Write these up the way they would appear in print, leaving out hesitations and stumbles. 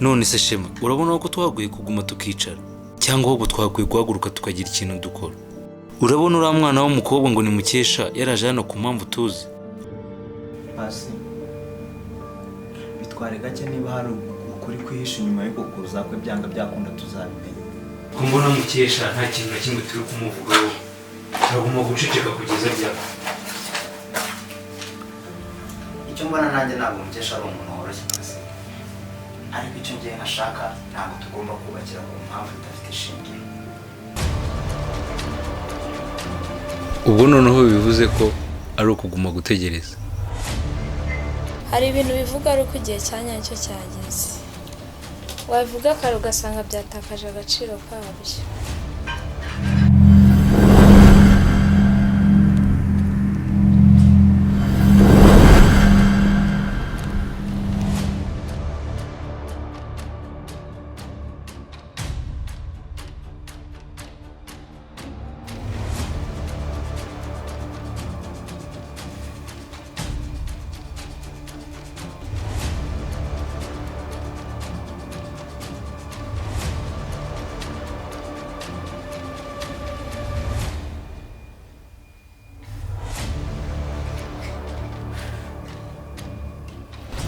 none se Shema urabona ko twaguye kuguma tukicara cyangwa ahubwo twaguye guhaguruka tukagira ikintu dukora? Urabona uriya mwana w'umukobwa ngo ni Mukesha yaraje hano ku mpamvu tuzi. Pasi bitware gake niba hari ukuri kwihisha inyuma y'uko kuza kwe byanga byakunda tuzabimenya. Ko mbona Mukesha nta kintu na kimwe turi kumuvugaho, turaguma guceceka kugeza ryari. Icyo mbona nanjye ntabwo Mukesha ari umuntu woroshye pasi, ariko icyo ngiye nkashaka ntabwo tugomba kubakira ku mpamvu idafite ishingiro. Ubwo noneho bivuze ko ari ukuguma gutegereza. Hari ibintu bivuga ari uko igihe cya nyacyo cyageze, wabivuga kare ugasanga byatakaje agaciro kabyo.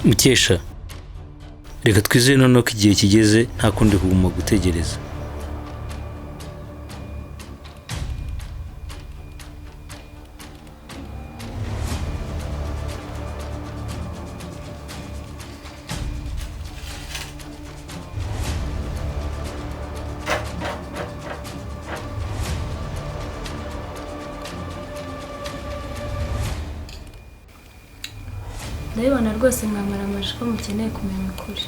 Mukesha, reka twizeye noneho ko igihe kigeze nta kundi kuguma gutegereza. Ndabibona rwose mwamara amaje ko mukeneye kumenya ukuri.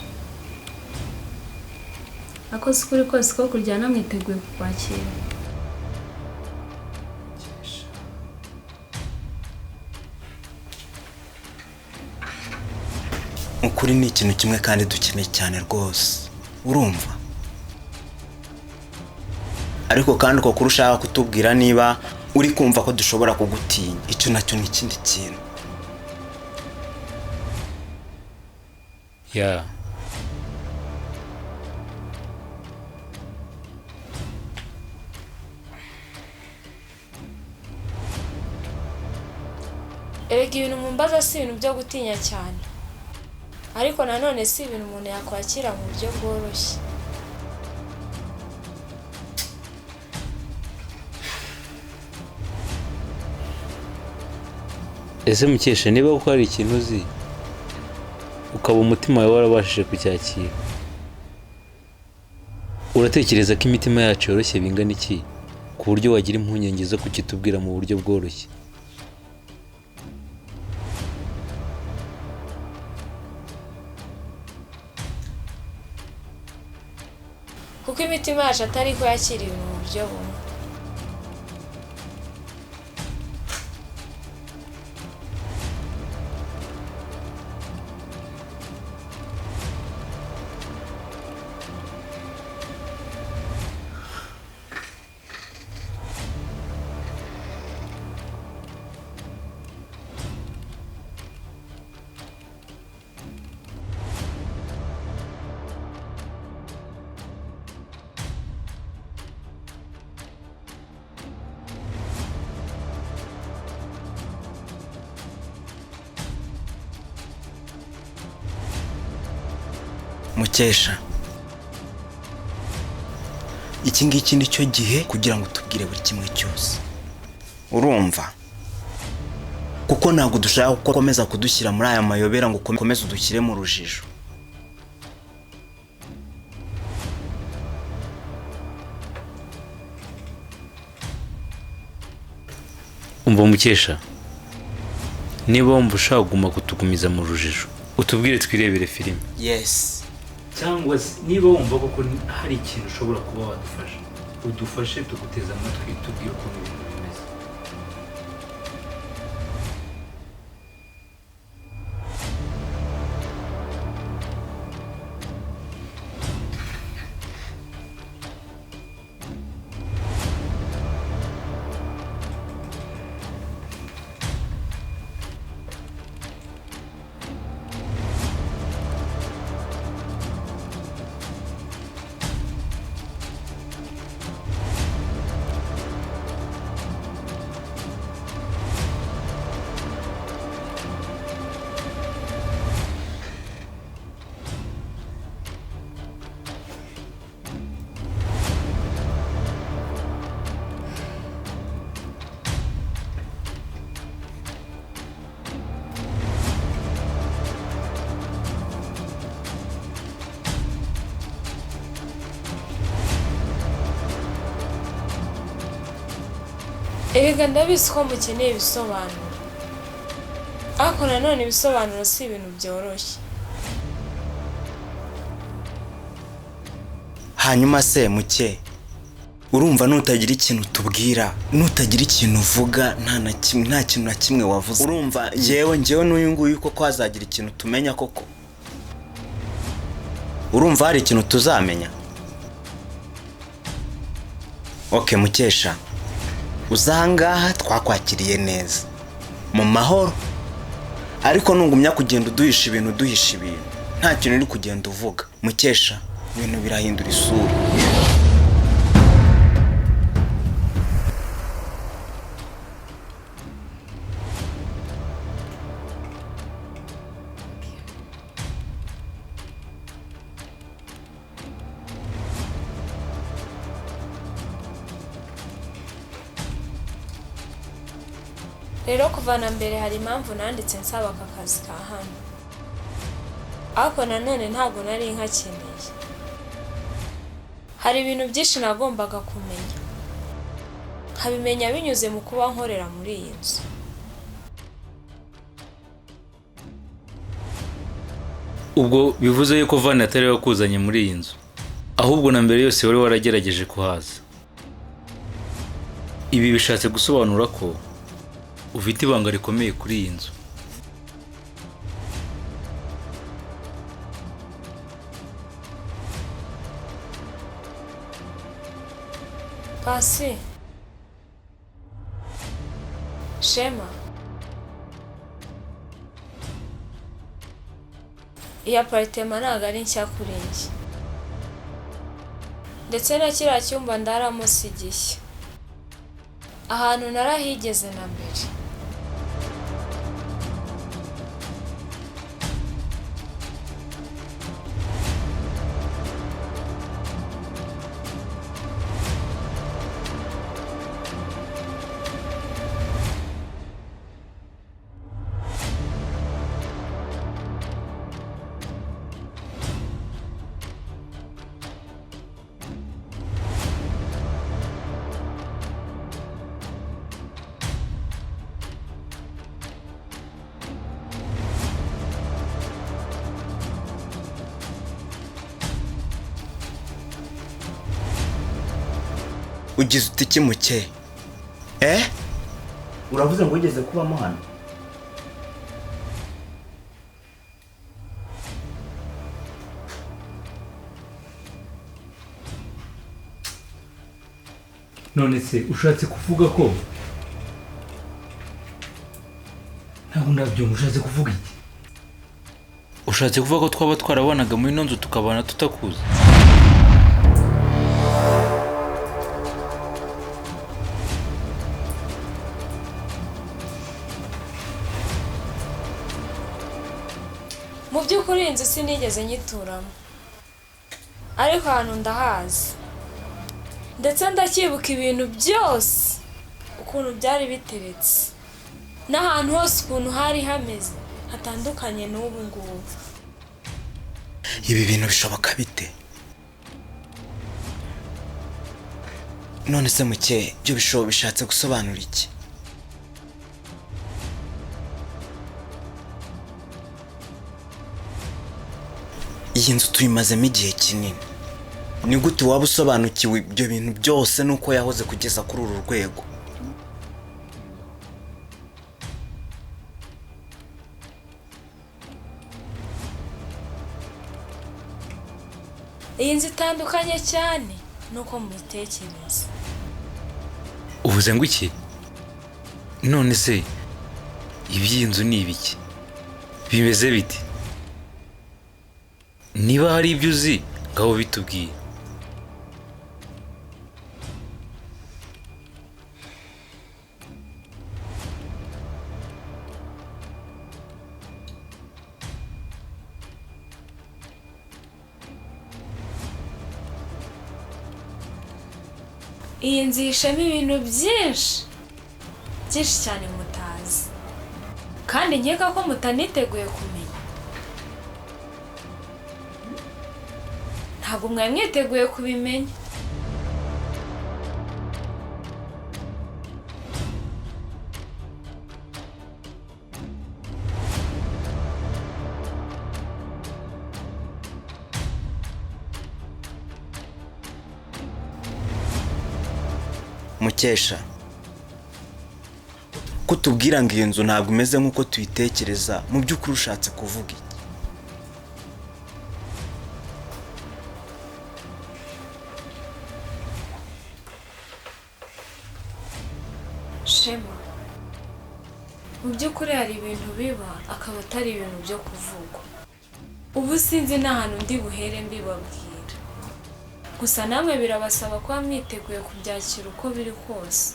Akoze ukuri kose ko kuryana mwiteguye kukwakira. Ukuri ni ikintu kimwe kandi dukeneye cyane rwose, urumva? Ariko kandi uko kurushaka kutubwira niba uri kumva ko dushobora kugutinya, icyo nacyo ni ikindi kintu. Ya Erega ibintu mumbaza si ibintu byo gutinya cyane, ariko nanone si ibintu umuntu yakwakira mu buryo bworoshye. ese Mukesha, niba uko hari ikintu uzi ukaba umutima wawe warabashije kucyakira, uratekereza ko imitima yacu yoroshye bingana iki ku buryo wagira impungenge zo kukitubwira mu buryo bworoshye? Kuko imitima yacu atari ko yakira ibintu mu buryo bumwe. Mukesha, iki ngiki ni cyo gihe kugira ngo tubwire buri kimwe cyose, urumva? Kuko ntabwo dushaka gukomeza kudushyira muri aya mayobera ngo ukomeze udushyire mu rujijo. Umva Mukesha, niba wumva ushaka kuguma kutugumiza mu rujijo utubwire twirebere filime. Yes. Cyangwa niba wumva koko hari ikintu ushobora kuba wadufasha, udufashe tuguteza amatwi tubwire ukuntu ibintu bimeze. Erega ndabizi ko mukeneye ibisobanuro, ariko nanone ibisobanuro si ibintu byoroshye. Hanyuma se muke, urumva nutagira ikintu tubwira, nutagira ikintu uvuga, nta kintu na kimwe wavuze, urumva njyewe n'uyu nguyu koko hazagira ikintu tumenya koko? Urumva hari ikintu tuzamenya? Okay Mukesha, uzangaha twakwakiriye neza mu mahoro, ariko nungumya kugenda uduhisha ibintu nta kintu uri kugenda uvuga Mukesha, ibintu birahindura isura. Rero kuvana mbere hari impamvu nanditse nsaba aka kazi ka hano, ariko nanone ntabwo nari nkakeneye. Hari ibintu byinshi nagombaga kumenya, nkabimenya binyuze mu kuba nkorera muri iyi nzu. ubwo bivuze yuko Vani atari wakuzanye muri iyi nzu, ahubwo na mbere yose wari waragerageje kuhaza. Ibi bishatse gusobanura ko ufite ibanga rikomeye kuri iyi nzu. Pasi, Shema, iyi aparitema ntabwo ari nshya kuri njye, ndetse na kiriya cyumba ndaramo si gishya. Ahantu narahigeze na mbere. Ugize utiki Muke? Uravuze ngo ugeze kubamo hano? None se ushatse kuvuga ko ntabwo ndabyumva, ushatse kuvuga iki? Ushatse kuvuga ko twaba twarabanaga muri ino nzu tukabana tutakuzi? Mu by'ukuri inzu sinigeze nyituramo, ariko ahantu ndahazi, ndetse ndacyibuka ibintu byose ukuntu byari biteretse, n'ahantu hose ukuntu hari hameze hatandukanye n'ubu ngubu. Ibi bintu bishoboka bite? None se Muke, byo bishatse gusobanura iki? Iyi nzu tuyimazemo igihe kinini, ni gute waba usobanukiwe ibyo bintu byose nuko yahoze kugeza kuri uru rwego? Iyi nzu itandukanye cyane nuko mubitekereza. Uvuze ngo iki? None se iby'iyi nzu ni ibiki? Bimeze bite? Niba hari ibyo uzi ngaho bitubwiye. Iyi nzu yishemo ibintu byinshi cyane mutazi, kandi nkeka ko mutaniteguye kumenya. Ntabwo mwari mwiteguye kubimenya. Mukesha, kutubwira ngo iyi nzu ntabwo imeze nk'uko tuyitekereza, mu by'ukuri ushatse kuvuga iki? Shema, mu by'ukuri hari ibintu biba akaba atari ibintu byo kuvugwa. Ubu sinzi n'ahantu ndi buhere mbibabwira, gusa namwe birabasaba kuba mwiteguye kubyakira uko biri kose.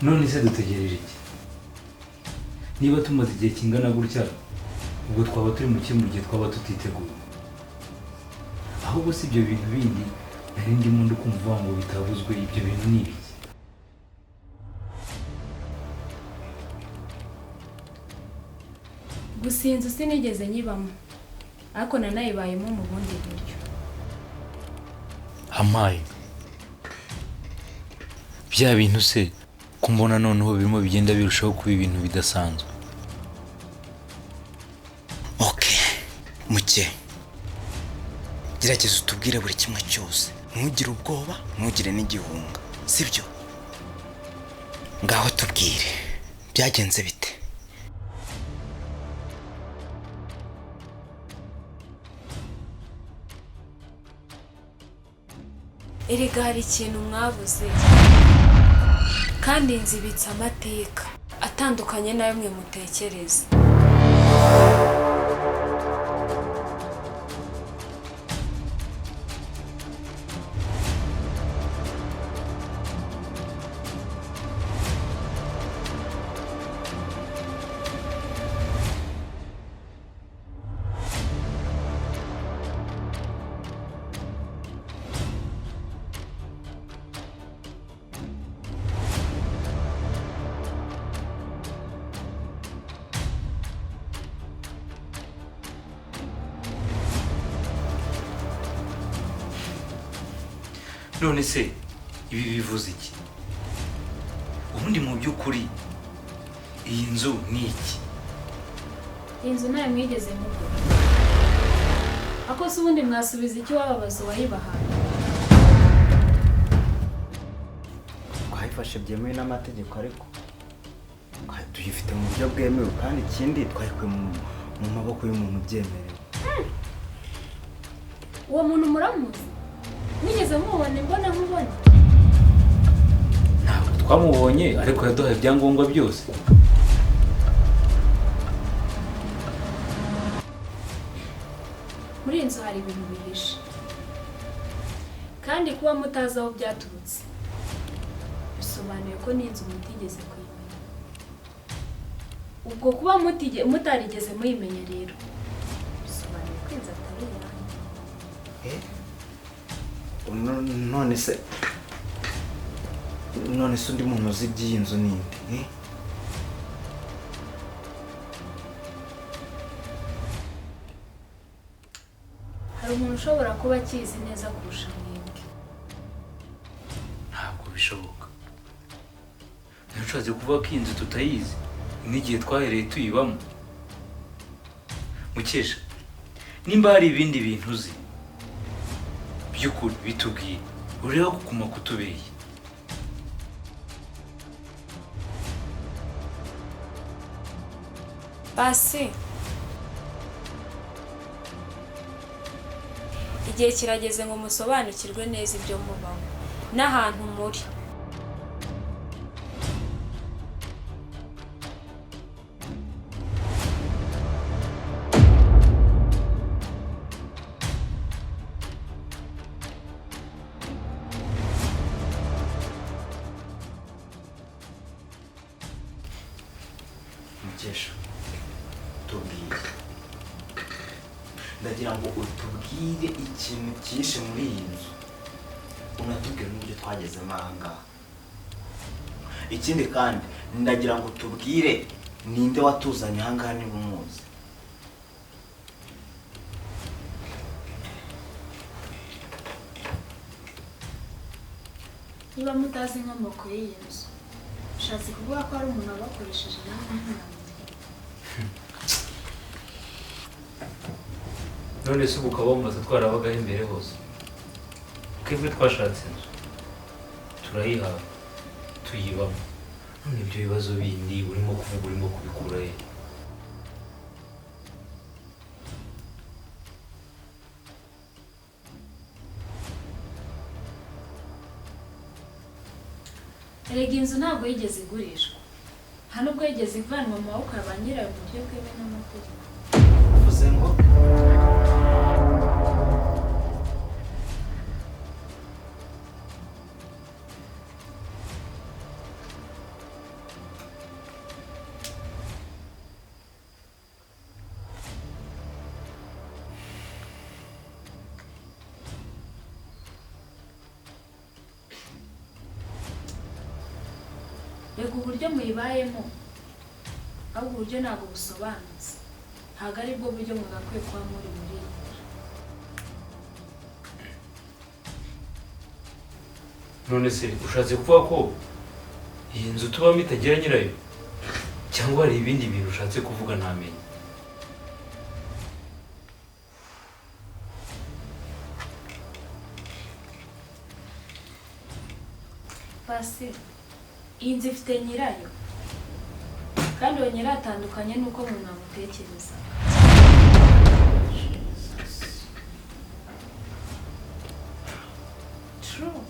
none se dutegereje iki? Niba tumaze igihe kingana gutya, ubwo twaba turi mu kintu gihe twaba tutiteguye. Ahubwo si ibyo bintu bindi nari ndimo ndikumva ngo bitabuzwe, ibyo bintu ni ibiki? Gusa iyi nzu sinigeze nyibamo, ariko nanayibayemo mu bundi buryo. Amaye, bya bintu se kumbona noneho birimo bigenda birushaho kuba ibintu bidasanzwe. Okay, Muke, gerageza utubwire buri kimwe cyose, ntugire ubwoba, ntugire n'igihunga, sibyo? Ngaho tubwire byagenze bite? Erega hari ikintu mwabuze, kandi nzibitse amateka atandukanye nayo mwe mutekereza. None se ibi bivuze iki? Ubundi mu by'ukuri iyi nzu ni iki? Inzu nayo mwigeze mugura, ako se ubundi mwasubiza iki wababaza uwayibahaye? Twayifashe byemewe n'amategeko, ariko tuyifite mu buryo bwemewe, kandi ikindi twayikuye mu maboko y'umuntu ubyemerewe. Uwo muntu muramuzi? Mwigeze mubona imbona nkubona? Ntabwo twamubonye, ariko yaduhaye ibyangombwa byose. Muri iyi nzu hari ibintu bihishe, kandi kuba mutazi aho byaturutse bisobanuye ko n'inzu mutigeze kuyimenya. Ubwo kuba mutarigeze muyimenya rero bisobanuye ko inzu atari iyanyu. None se undi muntu uzi iby'iyi nzu ninde? Hari umuntu ushobora kuba akizi neza kurusha mwebwe. Ntabwo bishoboka. Ntushatse kuvuga ko iyi nzu tutayizi n'igihe twahereye tuyibamo. Mukesha, nimba hari ibindi bintu uzi by'ukuri bitubwiye, ureba kuguma kutubeshya. Basi igihe kirageze ngo musobanukirwe neza ibyo mubamo n'ahantu muri. Mukesha, tubwire, ndagira ngo utubwire ikintu cyishe muri iyi nzu, unatubwire n'uburyo twagezemo aha ngaha. Ikindi kandi ndagira ngo tubwire ninde watuzanye aha ngaha niba umuzi. Niba mutazi inkomoko y'iyi nzu, ushatse kuvuga ko hari umuntu wabakoresheje namwe nk'umwanya. None se ukaba wumva twarabagaho imbere hose? Twebwe twashatse inzu, turayiha tuyibamo. None ibyo bibazo bindi urimo kuvuga urimo kubikura he? Erega inzu ntabwo yigeze igurishwa, nta nubwo yigeze ivanwa mu maboko ya ba nyirayo mu buryo bwemewe n'amategeko. uvuze ngo Rega uburyo muyibayemo ahubwo uburyo ntabwo busobanutse, ntabwo ari bwo buryo mwagakwiye kuba muri iyi. None se ushatse kuvuga ko iyi nzu tubamo itagira nyirayo, cyangwa hari ibindi bintu ushatse kuvuga ntamenye? Pasi, iyi nzu ifite nyirayo kandi uwo nyirayo atandukanye n'uko umuntu amutekereza. True.